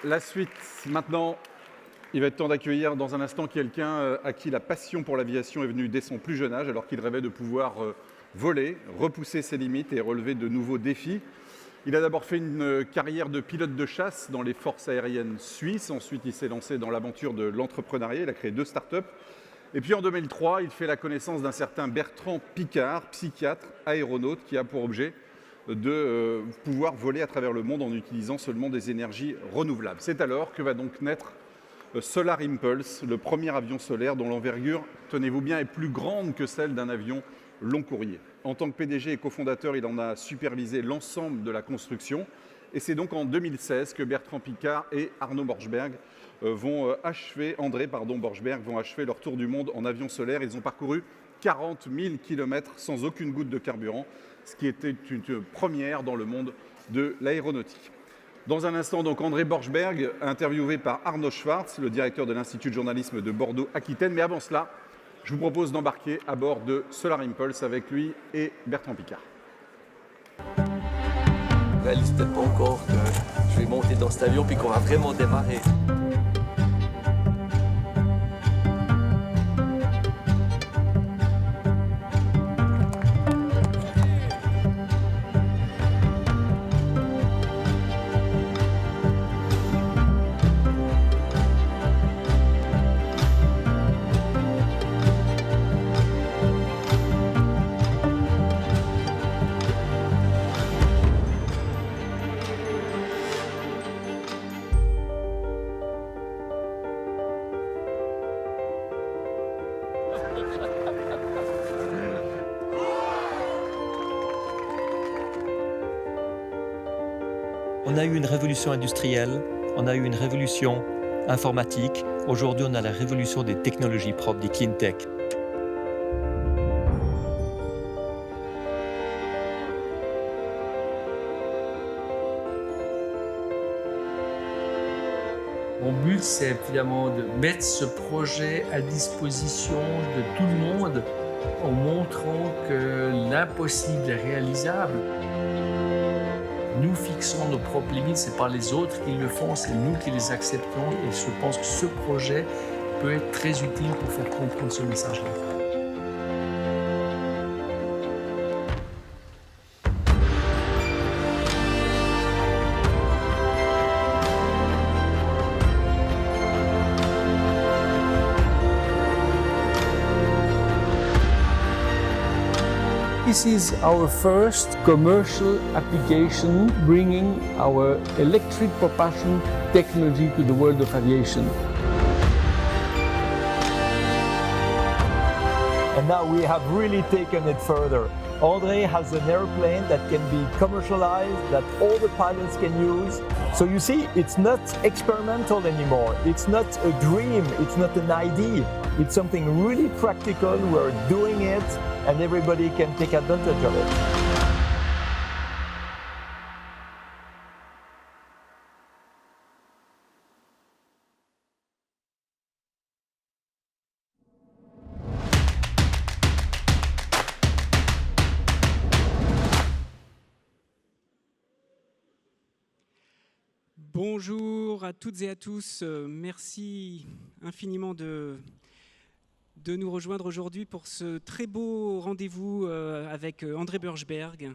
La suite, maintenant, il va être temps d'accueillir dans un instant quelqu'un à qui la passion pour l'aviation est venue dès son plus jeune âge, alors qu'il rêvait de pouvoir voler, repousser ses limites et relever de nouveaux défis. Il a d'abord fait une carrière de pilote de chasse dans les forces aériennes suisses. Ensuite, il s'est lancé dans l'aventure de l'entrepreneuriat. Il a créé 2 startups. Et puis en 2003, il fait la connaissance d'un certain Bertrand Piccard, psychiatre, aéronaute, qui a pour objet de pouvoir voler à travers le monde en utilisant seulement des énergies renouvelables. C'est alors que va donc naître Solar Impulse, le premier avion solaire dont l'envergure, tenez-vous bien, est plus grande que celle d'un avion long courrier. En tant que PDG et cofondateur, il en a supervisé l'ensemble de la construction. Et c'est donc en 2016 que Bertrand Piccard et Arnaud Borschberg André Borschberg vont achever leur tour du monde en avion solaire. Ils ont parcouru 40 000 km sans aucune goutte de carburant, ce qui était une première dans le monde de l'aéronautique. Dans un instant, donc, André Borschberg, interviewé par Arnaud Schwartz, le directeur de l'Institut de journalisme de Bordeaux-Aquitaine. Mais avant cela, je vous propose d'embarquer à bord de Solar Impulse avec lui et Bertrand Piccard. Je réalise peut-être pas encore que je vais monter dans cet avion puis qu'on va vraiment démarrer. On a eu une révolution industrielle, on a eu une révolution informatique. Aujourd'hui, on a la révolution des technologies propres, des clean tech. Mon but, c'est évidemment de mettre ce projet à disposition de tout le monde en montrant que l'impossible est réalisable. Nous fixons nos propres limites, ce n'est pas les autres qui le font, c'est nous qui les acceptons. Et je pense que ce projet peut être très utile pour faire comprendre ce message-là. This is our first commercial application bringing our electric propulsion technology to the world of aviation. And now we have really taken it further. André has an airplane that can be commercialized, that all the pilots can use. So you see, it's not experimental anymore. It's not a dream, it's not an idea. It's something really practical. We're doing it and everybody can take advantage of it. Bonjour à toutes et à tous. Merci infiniment de nous rejoindre aujourd'hui pour ce très beau rendez-vous avec André Borschberg.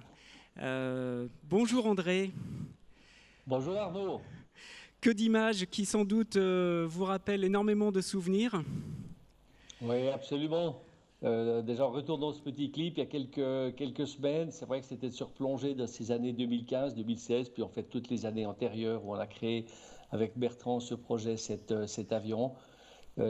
Bonjour André. Bonjour Arnaud. Que d'images qui sans doute vous rappellent énormément de souvenirs. Oui, absolument. Déjà, en retournant ce petit clip, il y a quelques semaines, c'est vrai que c'était de se replonger dans ces années 2015, 2016, puis en fait toutes les années antérieures où on a créé avec Bertrand ce projet, cet avion.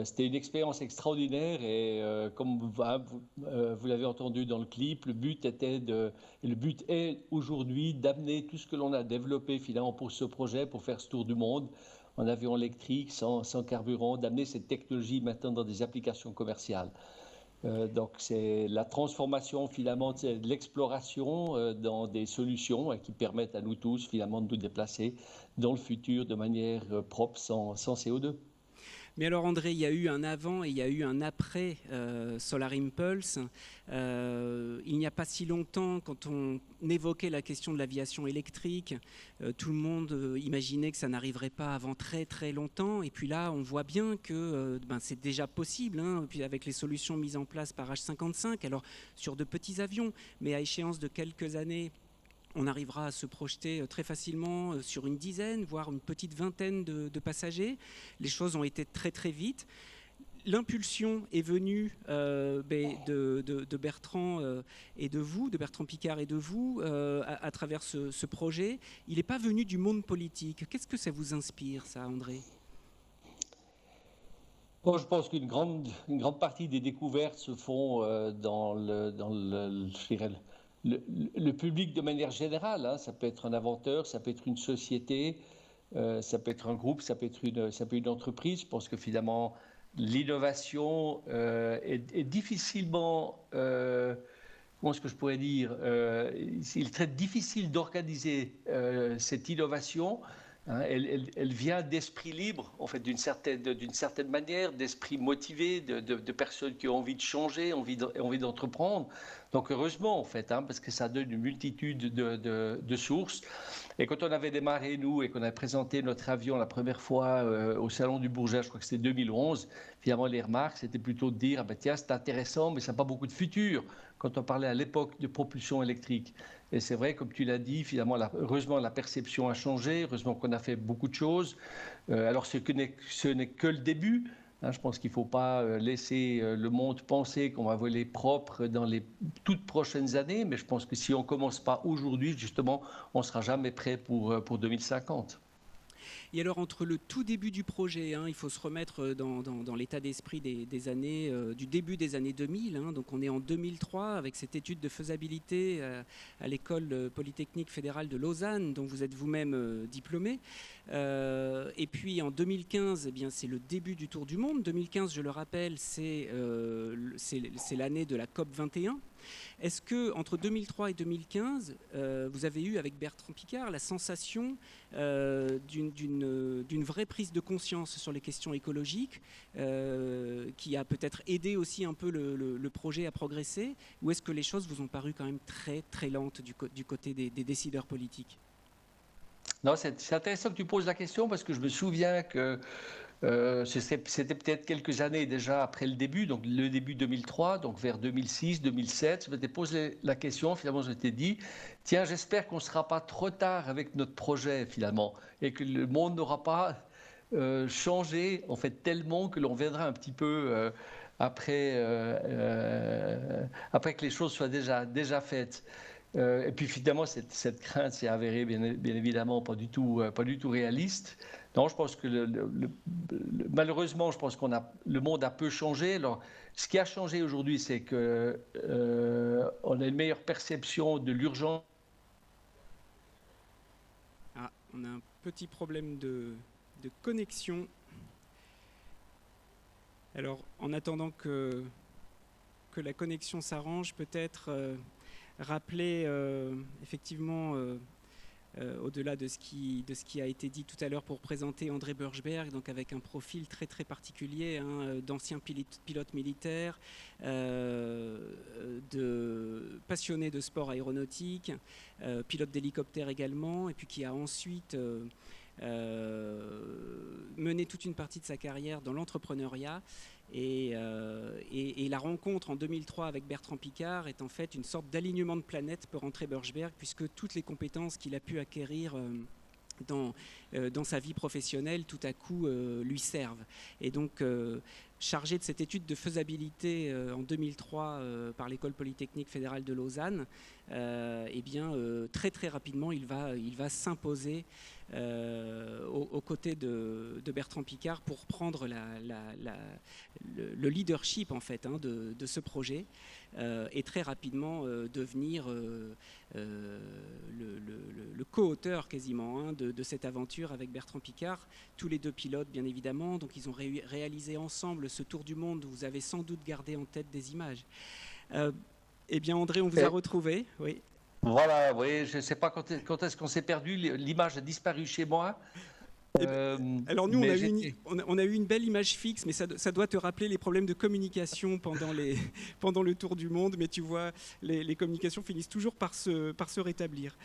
C'était une expérience extraordinaire et comme vous l'avez entendu dans le clip, le but est aujourd'hui d'amener tout ce que l'on a développé finalement pour ce projet, pour faire ce tour du monde en avion électrique, sans carburant, d'amener cette technologie maintenant dans des applications commerciales. Donc c'est la transformation finalement de l'exploration dans des solutions qui permettent à nous tous finalement de nous déplacer dans le futur de manière propre, sans CO2. Mais alors André, il y a eu un avant et il y a eu un après Solar Impulse. Il n'y a pas si longtemps, quand on évoquait la question de l'aviation électrique, tout le monde imaginait que ça n'arriverait pas avant très très longtemps. Et puis là, on voit bien que c'est déjà possible, hein, puis avec les solutions mises en place par H55, alors sur de petits avions, mais à échéance de quelques années, on arrivera à se projeter très facilement sur une dizaine, voire une petite vingtaine de passagers. Les choses ont été très très vite. L'impulsion est venue de Bertrand et de vous, de Bertrand Piccard et de vous, à travers ce projet. Il n'est pas venu du monde politique. Qu'est-ce que ça vous inspire, ça, André ? Bon, je pense qu'une grande partie des découvertes se font dans le public de manière générale, hein. Ça peut être un inventeur, ça peut être une société, ça peut être un groupe, ça peut être une entreprise. Je pense que finalement, l'innovation est difficilement, comment est-ce que je pourrais dire, il est très difficile d'organiser cette innovation. Hein, elle vient d'esprit libre, en fait, d'une certaine manière, d'esprit motivé, de personnes qui ont envie de changer, envie d'entreprendre. Donc heureusement, en fait, hein, parce que ça donne une multitude de sources. Et quand on avait démarré, nous, et qu'on a présenté notre avion la première fois au Salon du Bourget, je crois que c'était 2011, finalement, les remarques, c'était plutôt de dire, tiens, c'est intéressant, mais ça n'a pas beaucoup de futur, quand on parlait à l'époque de propulsion électrique. Et c'est vrai, comme tu l'as dit, finalement, heureusement, la perception a changé, heureusement qu'on a fait beaucoup de choses. Alors, ce n'est que le début. Hein, je pense qu'il ne faut pas laisser le monde penser qu'on va voler propre dans les toutes prochaines années, mais je pense que si on ne commence pas aujourd'hui, justement, on ne sera jamais prêt pour 2050. Et alors, entre le tout début du projet, hein, il faut se remettre dans l'état d'esprit des années, du début des années 2000. Hein, donc, on est en 2003 avec cette étude de faisabilité à l'École Polytechnique Fédérale de Lausanne, dont vous êtes vous-même diplômé. Et puis, en 2015, eh bien, c'est le début du Tour du Monde. 2015, je le rappelle, c'est l'année de la COP 21. Est-ce que entre 2003 et 2015, vous avez eu avec Bertrand Piccard la sensation d'une vraie prise de conscience sur les questions écologiques qui a peut-être aidé aussi un peu le projet à progresser, ou est-ce que les choses vous ont paru quand même très très lentes du côté des décideurs politiques ? Non, c'est intéressant que tu poses la question parce que je me souviens que c'était peut-être quelques années déjà après le début, donc le début 2003, donc vers 2006, 2007, je m'étais posé la question, finalement je m'étais dit, tiens, j'espère qu'on ne sera pas trop tard avec notre projet finalement, et que le monde n'aura pas changé en fait tellement que l'on viendra un petit peu après que les choses soient déjà faites. Et puis finalement, cette crainte s'est avérée bien évidemment pas du tout réaliste. Non, je pense que malheureusement, je pense le monde a peu changé. Alors, ce qui a changé aujourd'hui, c'est que on a une meilleure perception de l'urgence. Ah, on a un petit problème de connexion. Alors, en attendant que la connexion s'arrange, peut-être rappeler effectivement, au-delà de ce qui a été dit tout à l'heure pour présenter André Burschberg, donc avec un profil très très particulier, hein, d'ancien pilote militaire, passionné de sport aéronautique, pilote d'hélicoptère également, et puis qui a ensuite mené toute une partie de sa carrière dans l'entrepreneuriat. Et la rencontre en 2003 avec Bertrand Piccard est en fait une sorte d'alignement de planète pour André Burschberg, puisque toutes les compétences qu'il a pu acquérir dans sa vie professionnelle, tout à coup, lui servent. Et donc, chargé de cette étude de faisabilité en 2003 par l'École Polytechnique Fédérale de Lausanne, très très rapidement, il va s'imposer aux côtés de Bertrand Piccard pour prendre le leadership en fait, hein, de ce projet et très rapidement devenir le co-auteur quasiment, hein, de cette aventure avec Bertrand Piccard, tous les deux pilotes bien évidemment. Donc ils ont réalisé ensemble ce tour du monde où vous avez sans doute gardé en tête des images. Eh bien André, on vous a retrouvé, oui. Voilà, oui, je ne sais pas quand est-ce qu'on s'est perdu, l'image a disparu chez moi. Alors nous, mais on a eu une belle image fixe, mais ça doit te rappeler les problèmes de communication pendant le tour du monde. Mais tu vois, les communications finissent toujours par se rétablir.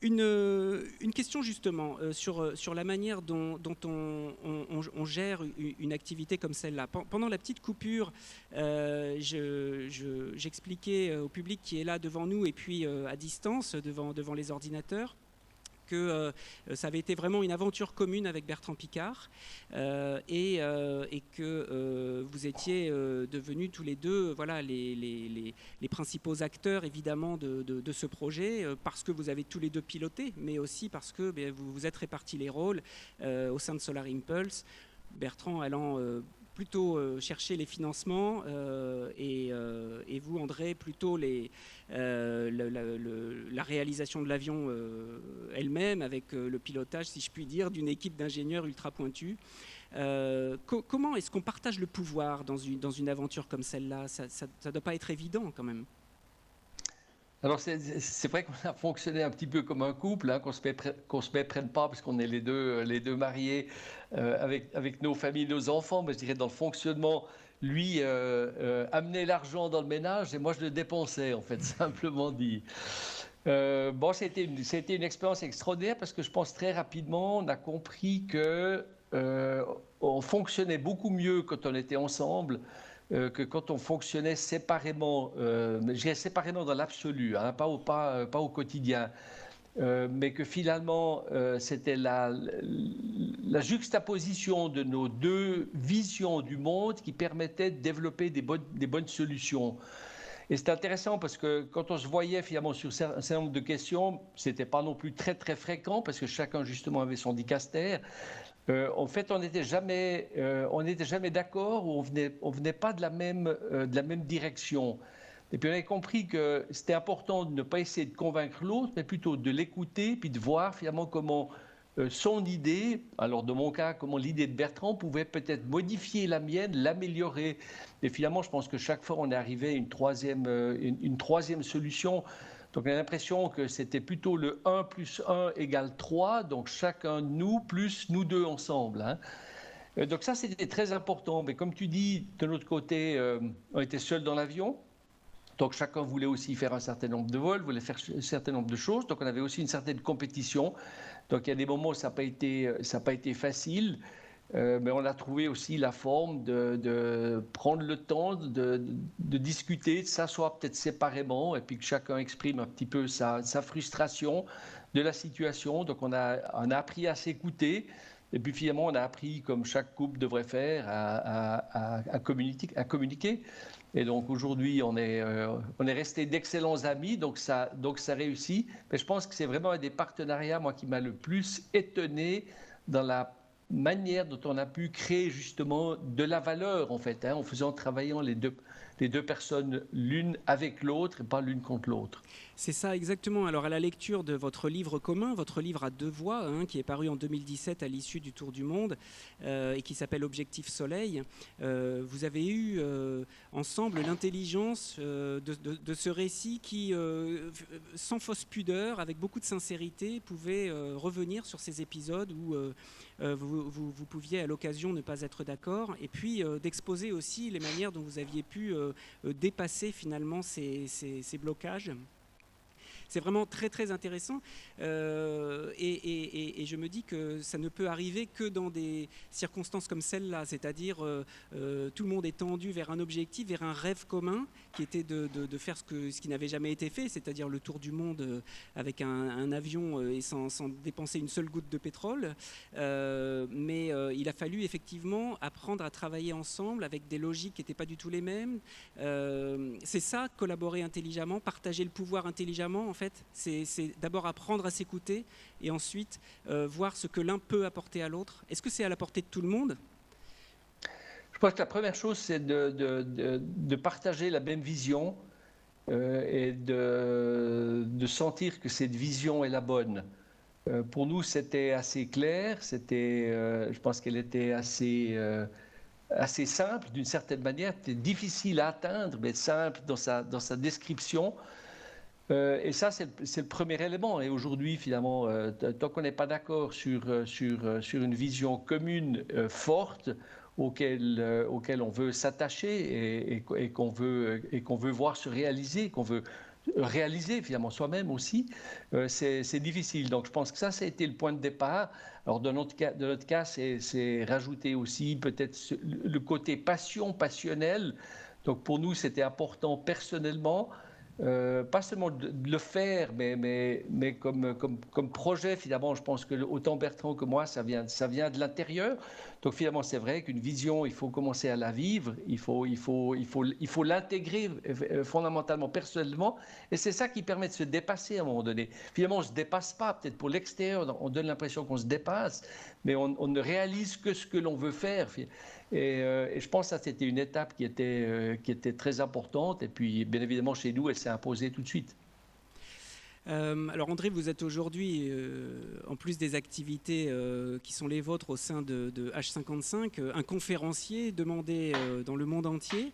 Une question justement sur la manière dont on gère une activité comme celle-là. Pendant la petite coupure, j'expliquais au public qui est là devant nous et puis à distance devant les ordinateurs que ça avait été vraiment une aventure commune avec Bertrand Piccard et que vous étiez devenus tous les deux voilà, les principaux acteurs évidemment de ce projet parce que vous avez tous les deux piloté, mais aussi parce que vous vous êtes répartis les rôles au sein de Solar Impulse, Bertrand allant plutôt chercher les financements et vous, André, plutôt la réalisation de l'avion elle-même avec le pilotage, si je puis dire, d'une équipe d'ingénieurs ultra pointus. Comment est-ce qu'on partage le pouvoir dans une aventure comme celle-là? Ça ne doit pas être évident quand même. Alors c'est vrai qu'on a fonctionné un petit peu comme un couple, hein, qu'on se méprenne pas parce qu'on est les deux mariés avec nos familles, nos enfants. Mais je dirais dans le fonctionnement, lui amenait l'argent dans le ménage et moi je le dépensais en fait, simplement dit. Bon, c'était une expérience extraordinaire parce que je pense très rapidement on a compris que on fonctionnait beaucoup mieux quand on était ensemble. Que quand on fonctionnait séparément, je dirais séparément dans l'absolu, hein, pas au quotidien, mais que finalement c'était la juxtaposition de nos deux visions du monde qui permettait de développer des bonnes solutions. Et c'est intéressant parce que quand on se voyait finalement sur un certain nombre de questions, c'était pas non plus très très fréquent parce que chacun justement avait son dicaster. En fait, on n'était jamais d'accord ou on venait pas de la même direction. Et puis on avait compris que c'était important de ne pas essayer de convaincre l'autre, mais plutôt de l'écouter, puis de voir finalement comment son idée, alors dans mon cas, comment l'idée de Bertrand pouvait peut-être modifier la mienne, l'améliorer. Et finalement, je pense que chaque fois on est arrivé à une troisième solution. Donc on a l'impression que c'était plutôt le 1 + 1 = 3, donc chacun de nous plus nous deux ensemble. Hein. Donc ça, c'était très important. Mais comme tu dis, de l'autre côté, on était seuls dans l'avion. Donc chacun voulait aussi faire un certain nombre de vols, voulait faire un certain nombre de choses. Donc on avait aussi une certaine compétition. Donc il y a des moments où ça n'a pas été facile. Mais on a trouvé aussi la forme de prendre le temps de discuter, de s'asseoir peut-être séparément et puis que chacun exprime un petit peu sa frustration de la situation. Donc on a appris à s'écouter et puis finalement on a appris, comme chaque couple devrait faire, à communiquer. Et donc aujourd'hui on est restés d'excellents amis, donc ça réussit. Mais je pense que c'est vraiment un des partenariats, moi, qui m'a le plus étonné dans la manière dont on a pu créer justement de la valeur en fait, hein, en faisant travailler les deux personnes l'une avec l'autre et pas l'une contre l'autre. C'est ça exactement. Alors à la lecture de votre livre commun, votre livre à 2 voix, hein, qui est paru en 2017 à l'issue du Tour du Monde et qui s'appelle Objectif Soleil, vous avez eu ensemble l'intelligence de ce récit qui, sans fausse pudeur, avec beaucoup de sincérité, pouvait revenir sur ces épisodes où vous pouviez à l'occasion ne pas être d'accord et puis d'exposer aussi les manières dont vous aviez pu dépasser finalement ces blocages. C'est vraiment très très intéressant et je me dis que ça ne peut arriver que dans des circonstances comme celle-là, c'est-à-dire tout le monde est tendu vers un objectif, vers un rêve commun qui était de faire ce qui n'avait jamais été fait, c'est-à-dire le tour du monde avec un avion et sans dépenser une seule goutte de pétrole. Mais il a fallu effectivement apprendre à travailler ensemble avec des logiques qui n'étaient pas du tout les mêmes. C'est ça, collaborer intelligemment, partager le pouvoir intelligemment. En fait, c'est d'abord apprendre à s'écouter et ensuite voir ce que l'un peut apporter à l'autre. Est-ce que c'est à la portée de tout le monde ? Je pense que la première chose, c'est de partager la même vision et de sentir que cette vision est la bonne. Pour nous, c'était assez clair, je pense qu'elle était assez simple d'une certaine manière, c'était difficile à atteindre, mais simple dans sa description. Et ça, c'est le premier élément. Et aujourd'hui, finalement, tant qu'on n'est pas d'accord sur une vision commune forte, auquel on veut s'attacher et qu'on veut voir se réaliser, qu'on veut réaliser finalement soi-même aussi, c'est difficile. Donc je pense que ça a été le point de départ. Alors de notre cas, c'est rajouter aussi peut-être le côté passionnel. Donc pour nous, c'était important personnellement, pas seulement de le faire, mais comme projet, finalement, je pense que autant Bertrand que moi, ça vient de l'intérieur. Donc finalement, c'est vrai qu'une vision, il faut commencer à la vivre, il faut l'intégrer fondamentalement, personnellement, et c'est ça qui permet de se dépasser à un moment donné. Finalement, on ne se dépasse pas, peut-être pour l'extérieur, on donne l'impression qu'on se dépasse, mais on ne réalise que ce que l'on veut faire. Et je pense que ça, c'était une étape qui était très importante. Et puis, bien évidemment, chez nous, elle s'est imposée tout de suite. Alors André, vous êtes aujourd'hui, en plus des activités qui sont les vôtres au sein de H55, un conférencier demandé dans le monde entier.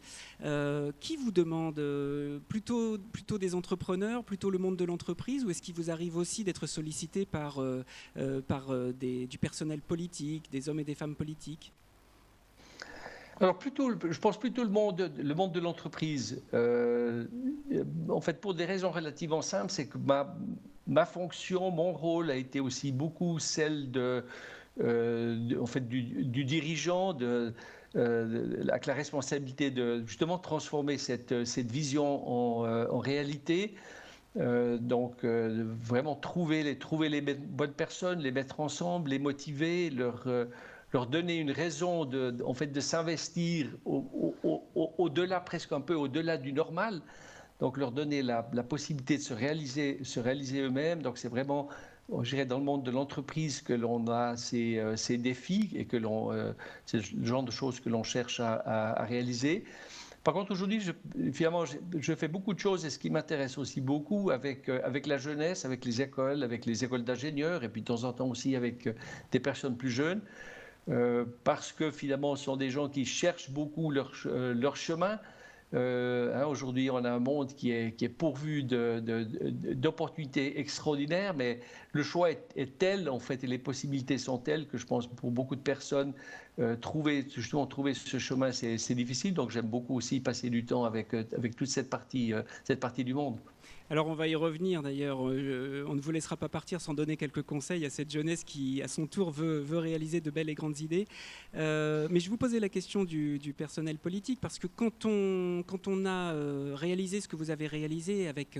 Qui vous demande plutôt des entrepreneurs, plutôt le monde de l'entreprise, ou est-ce qu'il vous arrive aussi d'être sollicité par du personnel politique, des hommes et des femmes politiques ? Alors je pense plutôt le monde de l'entreprise. En fait, pour des raisons relativement simples, c'est que ma fonction, mon rôle a été aussi beaucoup celle en fait, du dirigeant, avec la responsabilité de justement transformer cette vision en réalité. Donc vraiment trouver les bonnes personnes, les mettre ensemble, les motiver, leur donner une raison en fait, de s'investir au-delà, presque un peu au-delà du normal. Donc leur donner la possibilité de se réaliser eux-mêmes. Donc c'est vraiment, je dirais, dans le monde de l'entreprise que l'on a ces défis et que c'est le genre de choses que l'on cherche à réaliser. Par contre, aujourd'hui, finalement, je fais beaucoup de choses, et ce qui m'intéresse aussi beaucoup avec la jeunesse, avec les écoles d'ingénieurs, et puis de temps en temps aussi avec des personnes plus jeunes, parce que finalement, ce sont des gens qui cherchent beaucoup leur chemin. Aujourd'hui, on a un monde qui est pourvu d'opportunités extraordinaires, mais le choix est tel, en fait, et les possibilités sont telles que je pense pour beaucoup de personnes, trouver ce chemin, c'est difficile. Donc, j'aime beaucoup aussi passer du temps avec toute cette partie du monde. Alors on va y revenir d'ailleurs, on ne vous laissera pas partir sans donner quelques conseils à cette jeunesse qui à son tour veut réaliser de belles et grandes idées. Mais je vous posais la question du personnel politique, parce que quand on a réalisé ce que vous avez réalisé avec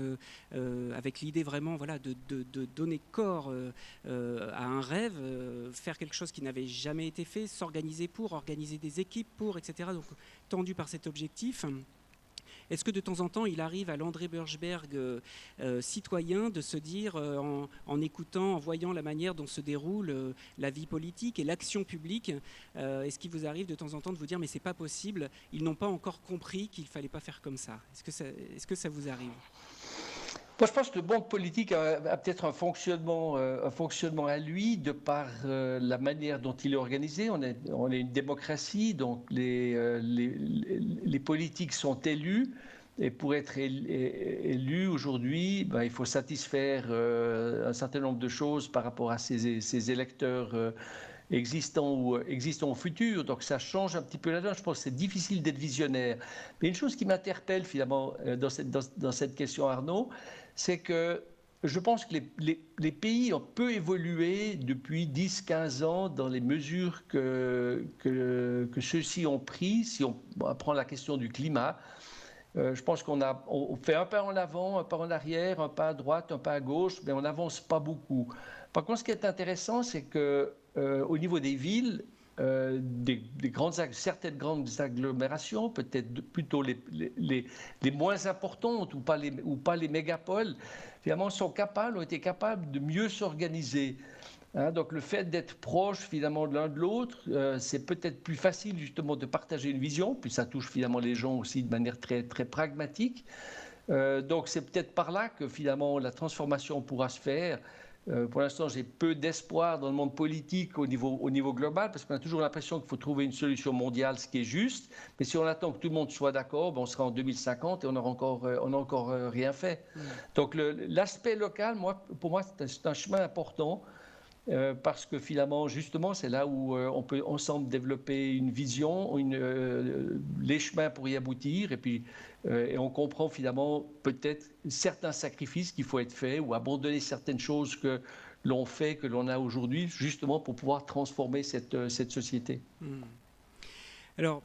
l'idée vraiment, voilà, de donner corps à un rêve, faire quelque chose qui n'avait jamais été fait, s'organiser pour, organiser des équipes pour, etc. Donc tendu par cet objectif. Est-ce que de temps en temps, il arrive à l'André Burschberg citoyen de se dire, en écoutant, en voyant la manière dont se déroule la vie politique et l'action publique, est-ce qu'il vous arrive de temps en temps de vous dire, mais c'est pas possible, ils n'ont pas encore compris qu'il fallait pas faire comme ça. Est-ce que ça vous arrive ? Moi, je pense que le monde politique a peut-être un fonctionnement à lui, de par la manière dont il est organisé. On est une démocratie, donc les politiques sont élus. Et pour être élu aujourd'hui, il faut satisfaire un certain nombre de choses par rapport à ces électeurs existants ou futurs. Donc ça change un petit peu là-dedans. Je pense que c'est difficile d'être visionnaire. Mais une chose qui m'interpelle finalement dans cette question, Arnaud, c'est que je pense que les pays ont peu évolué depuis 10-15 ans dans les mesures que ceux-ci ont pris. Si on prend la question du climat, je pense qu'on fait un pas en avant, un pas en arrière, un pas à droite, un pas à gauche, mais on n'avance pas beaucoup. Par contre, ce qui est intéressant, c'est qu'au niveau des villes, certaines grandes agglomérations, peut-être plutôt les moins importantes ou pas les mégapoles, finalement ont été capables de mieux s'organiser. Donc le fait d'être proche finalement de l'un de l'autre, c'est peut-être plus facile justement de partager une vision, puis ça touche finalement les gens aussi de manière très, très pragmatique. Donc c'est peut-être par là que finalement la transformation pourra se faire. Pour l'instant, j'ai peu d'espoir dans le monde politique au niveau global, parce qu'on a toujours l'impression qu'il faut trouver une solution mondiale, ce qui est juste. Mais si on attend que tout le monde soit d'accord, on sera en 2050 et on n'a encore rien fait. Donc l'aspect local, pour moi, c'est un chemin important. Parce que finalement, justement, c'est là où on peut ensemble développer une vision, les chemins pour y aboutir, et on comprend finalement peut-être certains sacrifices qu'il faut être faits ou abandonner certaines choses que l'on fait, que l'on a aujourd'hui, justement pour pouvoir transformer cette société. Alors,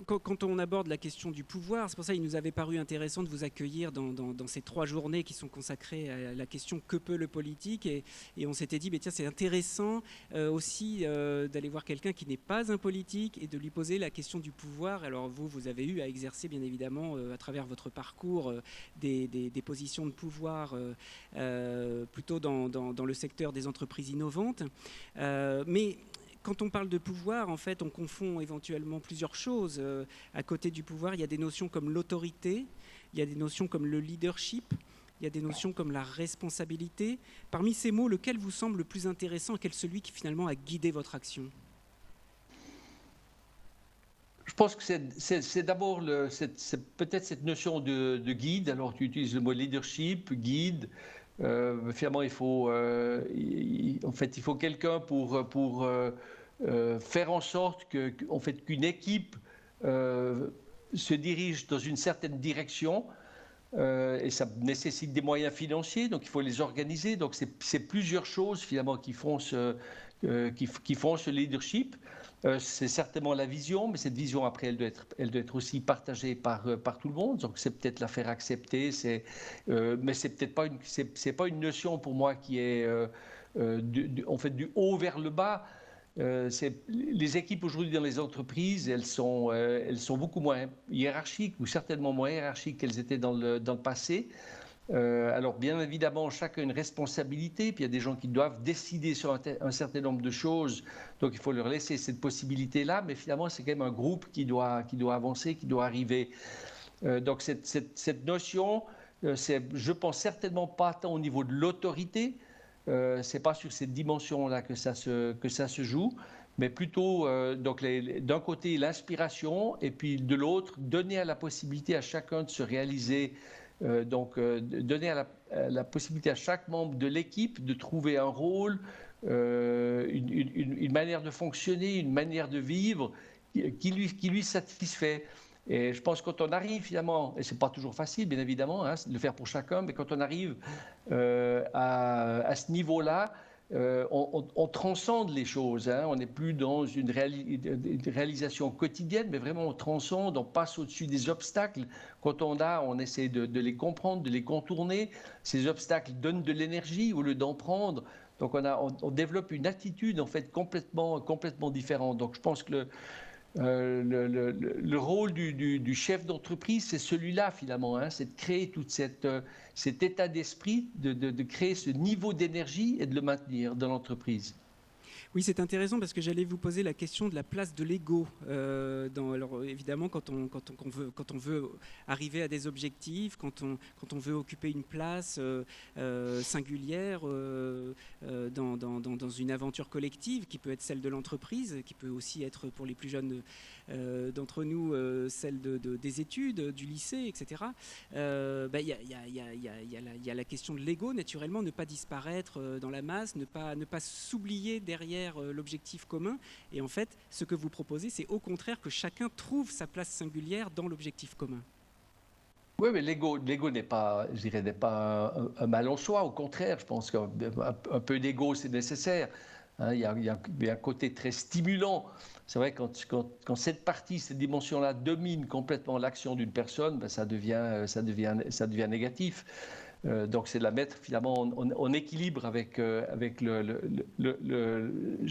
quand on aborde la question du pouvoir, c'est pour ça qu'il nous avait paru intéressant de vous accueillir dans ces 3 journées qui sont consacrées à la question que peut le politique, et on s'était dit, tiens, c'est intéressant aussi d'aller voir quelqu'un qui n'est pas un politique et de lui poser la question du pouvoir. Alors vous avez eu à exercer bien évidemment à travers votre parcours des positions de pouvoir plutôt dans le secteur des entreprises innovantes, mais quand on parle de pouvoir, en fait, on confond éventuellement plusieurs choses. À côté du pouvoir, il y a des notions comme l'autorité, il y a des notions comme le leadership, il y a des notions comme la responsabilité. Parmi ces mots, lequel vous semble le plus intéressant et quel celui qui finalement a guidé votre action ? Je pense que c'est d'abord peut-être cette notion de guide. Alors tu utilises le mot leadership, guide. Finalement, il faut quelqu'un pour faire en sorte qu'une équipe se dirige dans une certaine direction, et ça nécessite des moyens financiers, donc il faut les organiser. Donc c'est plusieurs choses finalement qui font ce leadership. C'est certainement la vision, mais cette vision après elle doit être aussi partagée par tout le monde. Donc c'est peut-être la faire accepter, mais c'est pas une notion pour moi qui est du haut vers le bas. Les équipes aujourd'hui dans les entreprises, elles sont beaucoup moins hiérarchiques, ou certainement moins hiérarchiques qu'elles étaient dans le passé. Alors bien évidemment, chacun a une responsabilité, puis il y a des gens qui doivent décider sur un certain nombre de choses, donc il faut leur laisser cette possibilité-là, mais finalement c'est quand même un groupe qui doit avancer, qui doit arriver. Donc cette notion, je pense certainement pas tant au niveau de l'autorité, c'est pas sur cette dimension-là que ça se joue, mais plutôt d'un côté l'inspiration, et puis de l'autre donner la possibilité à chacun de se réaliser. Donner la possibilité à chaque membre de l'équipe de trouver un rôle, une manière de fonctionner, une manière de vivre qui lui satisfait. Et je pense que quand on arrive finalement, et c'est pas toujours facile bien évidemment de le faire pour chacun, mais quand on arrive à ce niveau-là, on transcende les choses. On n'est plus dans une réalisation quotidienne, mais vraiment on transcende, on passe au-dessus des obstacles. Quand on essaie de les comprendre, de les contourner. Ces obstacles donnent de l'énergie au lieu d'en prendre. Donc on développe une attitude en fait complètement différente. Donc je pense que le rôle du chef d'entreprise, c'est celui-là finalement, c'est de créer tout cet état d'esprit, de créer ce niveau d'énergie et de le maintenir dans l'entreprise. Oui, c'est intéressant parce que j'allais vous poser la question de la place de l'ego. Alors évidemment, quand on veut arriver à des objectifs, quand on veut occuper une place singulière dans une aventure collective qui peut être celle de l'entreprise, qui peut aussi être pour les plus jeunes d'entre nous celle des études, du lycée, etc. Il y a la question de l'ego, naturellement, ne pas disparaître dans la masse, ne pas s'oublier derrière l'objectif commun. Et en fait, ce que vous proposez, c'est au contraire que chacun trouve sa place singulière dans l'objectif commun. Oui, mais l'ego n'est pas, je dirais, n'est pas un mal en soi. Au contraire, je pense qu'un peu d'ego, c'est nécessaire. Il y a un côté très stimulant. C'est vrai quand cette partie, cette dimension-là domine complètement l'action d'une personne, ça devient négatif. Donc c'est de la mettre finalement en équilibre avec je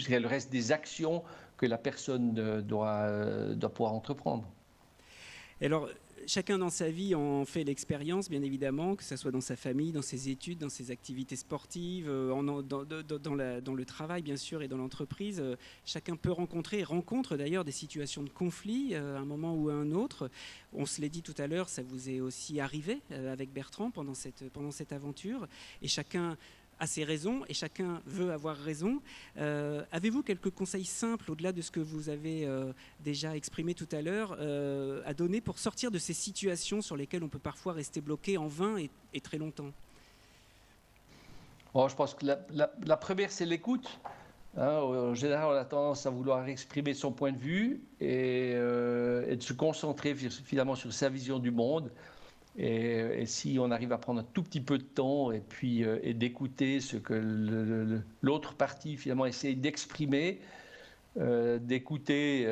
dirais, le reste des actions que la personne doit pouvoir entreprendre. Alors, chacun dans sa vie en fait l'expérience, bien évidemment, que ce soit dans sa famille, dans ses études, dans ses activités sportives, dans le travail, bien sûr, et dans l'entreprise. Chacun peut rencontre d'ailleurs des situations de conflit à un moment ou à un autre. On se l'est dit tout à l'heure, ça vous est aussi arrivé avec Bertrand pendant cette aventure. Et chacun a ses raisons et chacun veut avoir raison. Avez-vous quelques conseils simples, au-delà de ce que vous avez déjà exprimé tout à l'heure, à donner pour sortir de ces situations sur lesquelles on peut parfois rester bloqué en vain et très longtemps? Je pense que la première, c'est l'écoute. En général, on a tendance à vouloir exprimer son point de vue et de se concentrer finalement sur sa vision du monde. Et si on arrive à prendre un tout petit peu de temps et d'écouter ce que l'autre partie finalement essaye d'exprimer, d'écouter,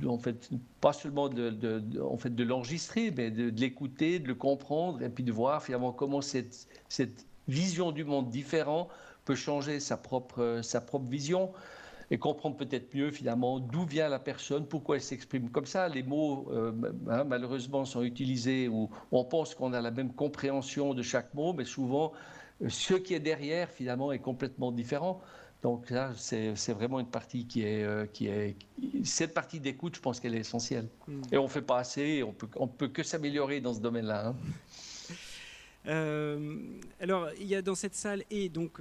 en fait, pas seulement de l'enregistrer, mais de l'écouter, de le comprendre et puis de voir finalement comment cette vision du monde différent peut changer sa propre vision et comprendre peut-être mieux finalement d'où vient la personne, pourquoi elle s'exprime comme ça. Les mots, malheureusement, sont utilisés où on pense qu'on a la même compréhension de chaque mot, mais souvent, ce qui est derrière finalement est complètement différent. Donc là, c'est vraiment une partie cette partie d'écoute, je pense qu'elle est essentielle. Et on ne fait pas assez, et on peut que s'améliorer dans ce domaine-là. Alors, il y a dans cette salle et donc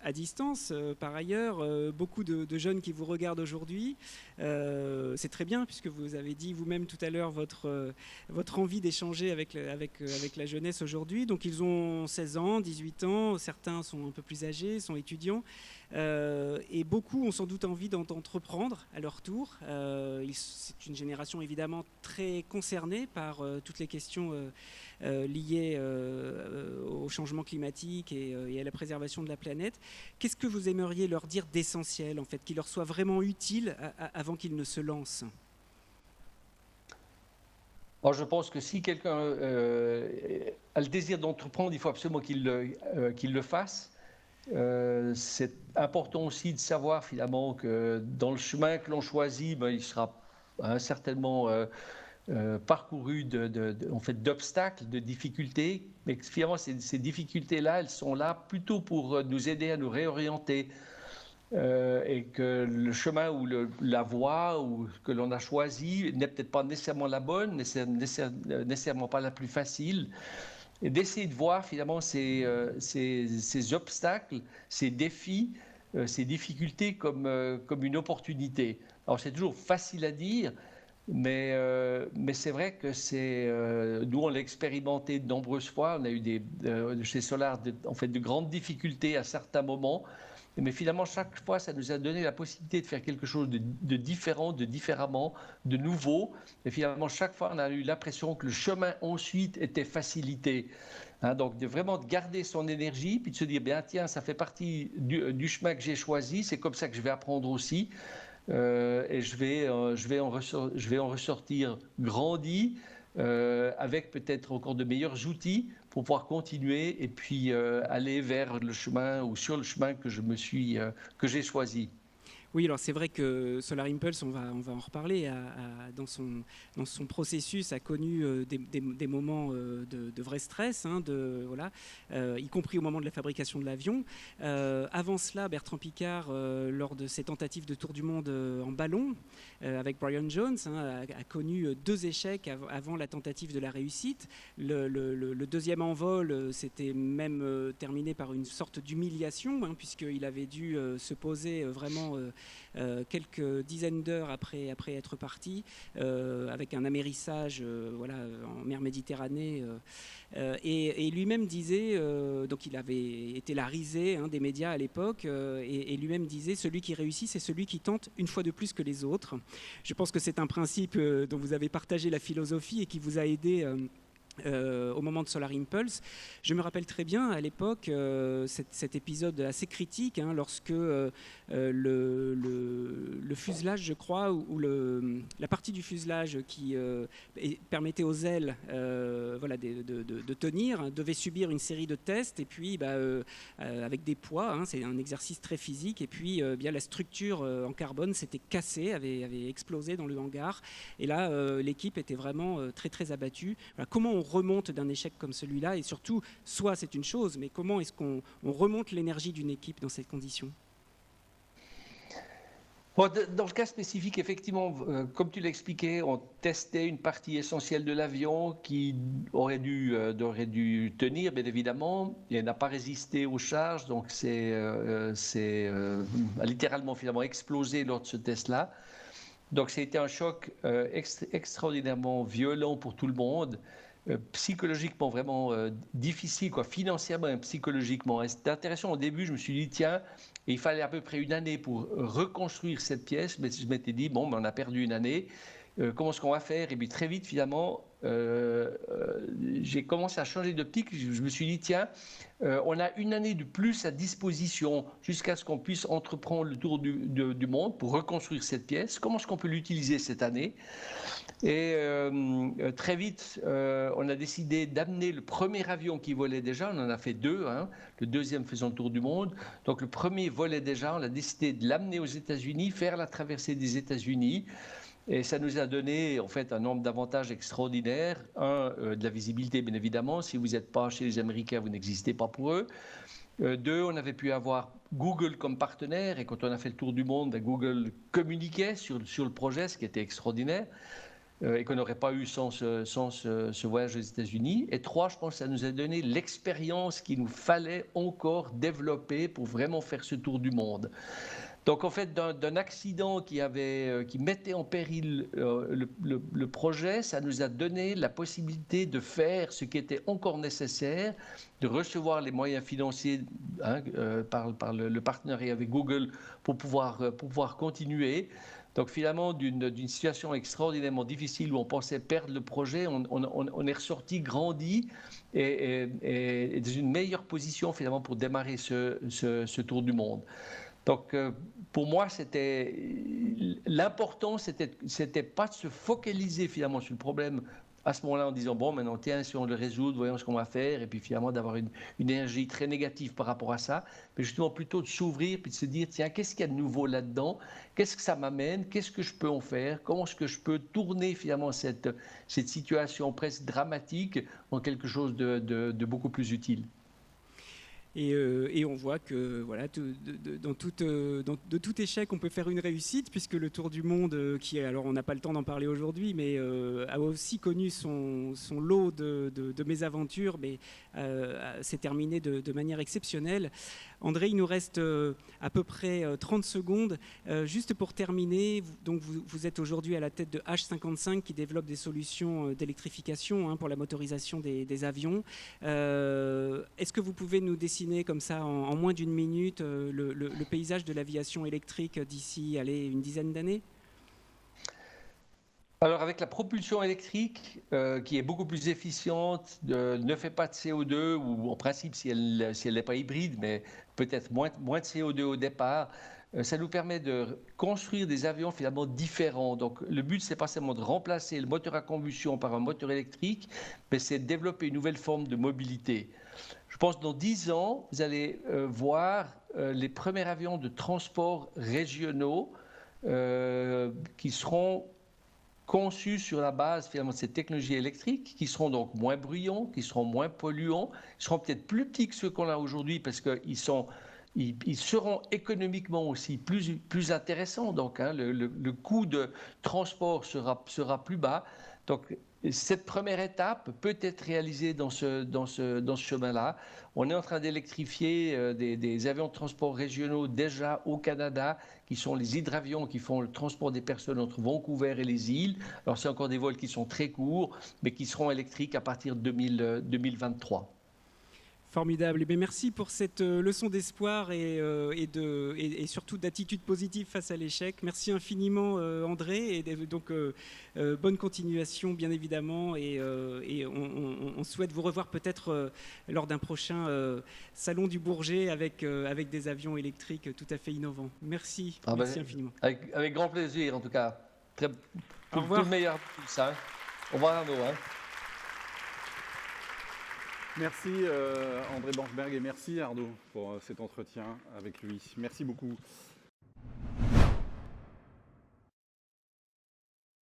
à distance, par ailleurs, beaucoup de jeunes qui vous regardent aujourd'hui. C'est très bien, puisque vous avez dit vous-même tout à l'heure votre envie d'échanger avec la jeunesse aujourd'hui. Donc, ils ont 16 ans, 18 ans, certains sont un peu plus âgés, sont étudiants. Et beaucoup ont sans doute envie d'entreprendre à leur tour. C'est une génération évidemment très concernée par toutes les questions liées au changement climatique et à la préservation de la planète. Qu'est-ce que vous aimeriez leur dire d'essentiel, en fait, qui leur soit vraiment utile avant qu'ils ne se lancent? Je pense que si quelqu'un a le désir d'entreprendre, il faut absolument qu'il le fasse. C'est important aussi de savoir finalement que dans le chemin que l'on choisit, il sera certainement parcouru d'obstacles, de difficultés, mais que finalement ces difficultés-là, elles sont là plutôt pour nous aider à nous réorienter et que le chemin ou la voie que l'on a choisi n'est peut-être pas nécessairement la bonne, nécessairement pas la plus facile. Et d'essayer de voir finalement ces obstacles, ces défis, ces difficultés comme une opportunité. Alors c'est toujours facile à dire, mais c'est vrai que nous on l'a expérimenté de nombreuses fois. On a eu chez Solar de grandes difficultés à certains moments. Mais finalement, chaque fois, ça nous a donné la possibilité de faire quelque chose de différent, de différemment, de nouveau. Et finalement, chaque fois, on a eu l'impression que le chemin ensuite était facilité. Donc, vraiment de garder son énergie, puis de se dire, tiens, ça fait partie du chemin que j'ai choisi, c'est comme ça que je vais apprendre aussi. Et je vais en ressortir grandi, avec peut-être encore de meilleurs outils pour pouvoir continuer et puis aller vers le chemin ou sur le chemin que j'ai choisi. Oui, alors c'est vrai que Solar Impulse, on va en reparler, dans son processus a connu des moments de vrai stress, y compris au moment de la fabrication de l'avion. Avant cela, Bertrand Piccard, lors de ses tentatives de tour du monde en ballon, avec Brian Jones, a connu 2 échecs avant la tentative de la réussite. Le deuxième envol s'était même terminé par une sorte d'humiliation, puisqu'il avait dû se poser vraiment quelques dizaines d'heures après être parti, avec un amérissage en mer Méditerranée. Et lui-même disait, donc il avait été la risée des médias à l'époque, et lui-même disait, celui qui réussit, c'est celui qui tente une fois de plus que les autres. Je pense que c'est un principe dont vous avez partagé la philosophie et qui vous a aidé au moment de Solar Impulse. Je me rappelle très bien à l'époque cet épisode assez critique, lorsque le fuselage, je crois, ou la partie du fuselage qui permettait aux ailes de tenir, devait subir une série de tests, et puis avec des poids, c'est un exercice très physique, et puis la structure en carbone s'était cassée, avait explosé dans le hangar, et là l'équipe était vraiment très très abattue. Comment on remonte d'un échec comme celui-là, et surtout, soit c'est une chose, mais comment est-ce qu'on remonte l'énergie d'une équipe dans ces conditions? Bon, dans le cas spécifique, effectivement, comme tu l'expliquais, on testait une partie essentielle de l'avion qui aurait dû tenir, bien évidemment, et elle n'a pas résisté aux charges, donc a littéralement finalement explosé lors de ce test-là. Donc, ça a été un choc extraordinairement violent pour tout le monde, psychologiquement vraiment difficile, quoi, financièrement et psychologiquement. Et c'était intéressant au début, je me suis dit, tiens, il fallait à peu près une année pour reconstruire cette pièce, mais je m'étais dit, bon, ben, on a perdu une année, comment est-ce qu'on va faire? Et puis très vite, finalement, j'ai commencé à changer d'optique. Je me suis dit, tiens, on a une année de plus à disposition jusqu'à ce qu'on puisse entreprendre le tour du monde pour reconstruire cette pièce. Comment est-ce qu'on peut l'utiliser cette année? Et très vite, on a décidé d'amener le premier avion qui volait déjà. On en a fait 2, hein, le deuxième faisant le tour du monde. Donc le premier volait déjà. On a décidé de l'amener aux États-Unis, faire la traversée des États-Unis. Et ça nous a donné en fait un nombre d'avantages extraordinaires. De la visibilité, bien évidemment. Si vous n'êtes pas chez les Américains, vous n'existez pas pour eux. 2, on avait pu avoir Google comme partenaire. Et quand on a fait le tour du monde, Google communiquait sur le projet, ce qui était extraordinaire. Et qu'on n'aurait pas eu sans ce voyage aux États-Unis. Et 3, je pense que ça nous a donné l'expérience qu'il nous fallait encore développer pour vraiment faire ce tour du monde. Donc en fait, d'un accident qui mettait en péril le projet, ça nous a donné la possibilité de faire ce qui était encore nécessaire, de recevoir les moyens financiers par le partenariat avec Google pour pouvoir continuer. Donc finalement, d'une situation extraordinairement difficile où on pensait perdre le projet, on est ressorti grandi et dans une meilleure position finalement pour démarrer ce tour du monde. Donc pour moi, l'important, c'était pas de se focaliser finalement sur le problème à ce moment-là en disant bon, maintenant tiens, si on le résout, voyons ce qu'on va faire, et puis finalement d'avoir une énergie très négative par rapport à ça, mais justement plutôt de s'ouvrir puis de se dire tiens, qu'est-ce qu'il y a de nouveau là-dedans, qu'est-ce que ça m'amène, qu'est-ce que je peux en faire, comment est-ce que je peux tourner finalement cette situation presque dramatique en quelque chose de beaucoup plus utile. Et on voit que voilà, de tout échec, on peut faire une réussite, puisque le Tour du Monde, alors on n'a pas le temps d'en parler aujourd'hui, mais a aussi connu son lot de mésaventures, mais s'est terminé de manière exceptionnelle. André, il nous reste à peu près 30 secondes. Juste pour terminer, vous êtes aujourd'hui à la tête de H55 qui développe des solutions d'électrification pour la motorisation des avions. Est-ce que vous pouvez nous dessiner comme ça en moins d'une minute le paysage de l'aviation électrique d'ici une dizaine d'années? Alors avec la propulsion électrique qui est beaucoup plus efficiente, ne fait pas de CO2, ou en principe si elle n'est pas hybride, mais peut-être moins de CO2 au départ, ça nous permet de construire des avions finalement différents. Donc le but, c'est pas seulement de remplacer le moteur à combustion par un moteur électrique, mais c'est de développer une nouvelle forme de mobilité. Je pense que dans 10 ans, vous allez voir les premiers avions de transport régionaux qui seront conçus sur la base finalement de ces technologies électriques, qui seront donc moins bruyants, qui seront moins polluants, qui seront peut-être plus petits que ceux qu'on a aujourd'hui parce qu'ils seront économiquement aussi plus intéressants. Donc le coût de transport sera plus bas. Donc cette première étape peut être réalisée dans ce chemin-là. On est en train d'électrifier des avions de transport régionaux déjà au Canada, qui sont les hydravions qui font le transport des personnes entre Vancouver et les îles. Alors c'est encore des vols qui sont très courts, mais qui seront électriques à partir de 2023. Formidable. Et bien, merci pour cette leçon d'espoir et surtout d'attitude positive face à l'échec. Merci infiniment André. Et donc bonne continuation bien évidemment. Et on souhaite vous revoir peut-être lors d'un prochain salon du Bourget avec des avions électriques tout à fait innovants. Merci. Merci infiniment. Avec grand plaisir en tout cas. Tout le meilleur pour ça. Au revoir Arnaud. Merci André Borschberg et merci Arnaud pour cet entretien avec lui. Merci beaucoup.